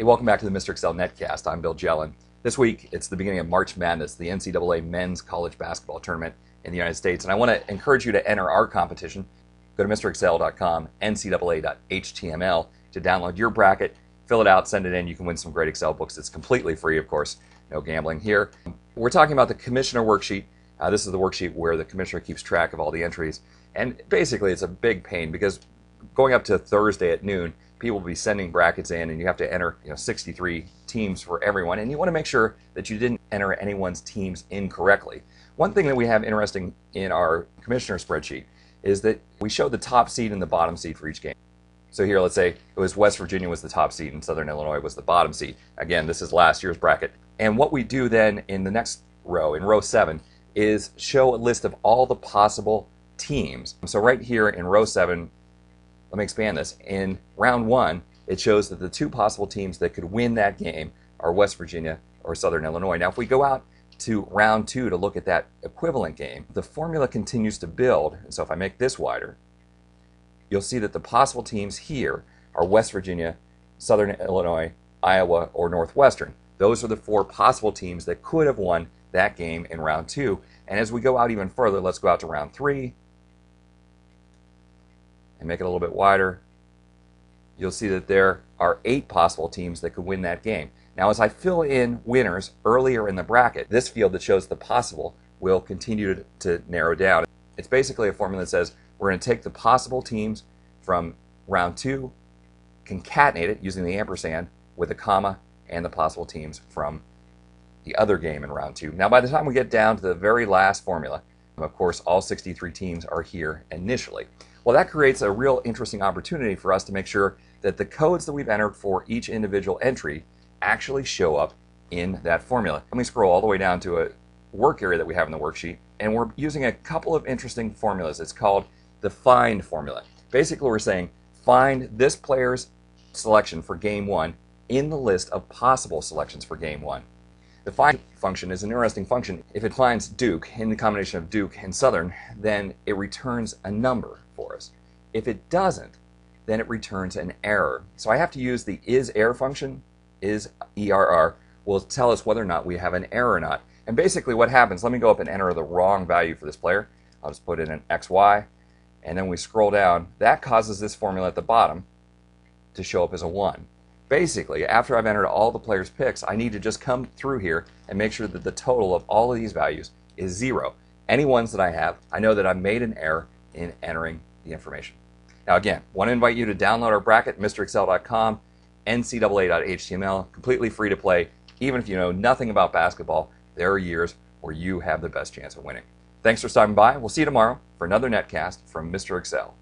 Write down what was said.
Hey, welcome back to the Mr. Excel Netcast. I'm Bill Jelen. This week, it's the beginning of March Madness, the NCAA men's college basketball tournament in the United States. And I want to encourage you to enter our competition. Go to MrExcel.com, ncaa.html to download your bracket, fill it out, send it in. You can win some great Excel books. It's completely free, of course. No gambling here. We're talking about the commissioner worksheet. This is the worksheet where the commissioner keeps track of all the entries. And basically, it's a big pain because going up to Thursday at noon, people will be sending brackets in, and you have to enter 63 teams for everyone, and you want to make sure that you didn't enter anyone's teams incorrectly. One thing that we have interesting in our commissioner spreadsheet is that we show the top seed and the bottom seed for each game. So here, let's say it was West Virginia was the top seed and Southern Illinois was the bottom seed. Again, this is last year's bracket. And what we do then in the next row, in row 7, is show a list of all the possible teams. So right here in row 7, let me expand this. In round 1, it shows that the two possible teams that could win that game are West Virginia or Southern Illinois. Now, if we go out to round 2 to look at that equivalent game, the formula continues to build. And so if I make this wider, you'll see that the possible teams here are West Virginia, Southern Illinois, Iowa, or Northwestern. Those are the 4 possible teams that could have won that game in round 2. And as we go out even further, let's go out to round 3. And make it a little bit wider, you'll see that there are 8 possible teams that could win that game. Now, as I fill in winners earlier in the bracket, this field that shows the possible will continue to narrow down. It's basically a formula that says we're going to take the possible teams from round 2, concatenate it using the ampersand with a comma, and the possible teams from the other game in round 2. Now, by the time we get down to the very last formula, of course, all 63 teams are here initially. Well, that creates a real interesting opportunity for us to make sure that the codes that we've entered for each individual entry actually show up in that formula. Let me scroll all the way down to a work area that we have in the worksheet, and we're using a couple of interesting formulas. It's called the find formula. Basically, we're saying find this player's selection for game 1 in the list of possible selections for game 1. The find function is an interesting function. If it finds Duke in the combination of Duke and Southern, then it returns a number for us. If it doesn't, then it returns an error. So I have to use the ISERR function. ISERR will tell us whether or not we have an error or not. And basically what happens, let me go up and enter the wrong value for this player. I'll just put in an XY, and then we scroll down. That causes this formula at the bottom to show up as a 1. Basically, after I've entered all the players' picks, I need to just come through here and make sure that the total of all of these values is 0. Any ones that I have, I know that I've made an error in entering the information. Now again, want to invite you to download our bracket, MrExcel.com, ncaa.html, completely free to play. Even if you know nothing about basketball, there are years where you have the best chance of winning. Thanks for stopping by. We'll see you tomorrow for another netcast from Mr. Excel.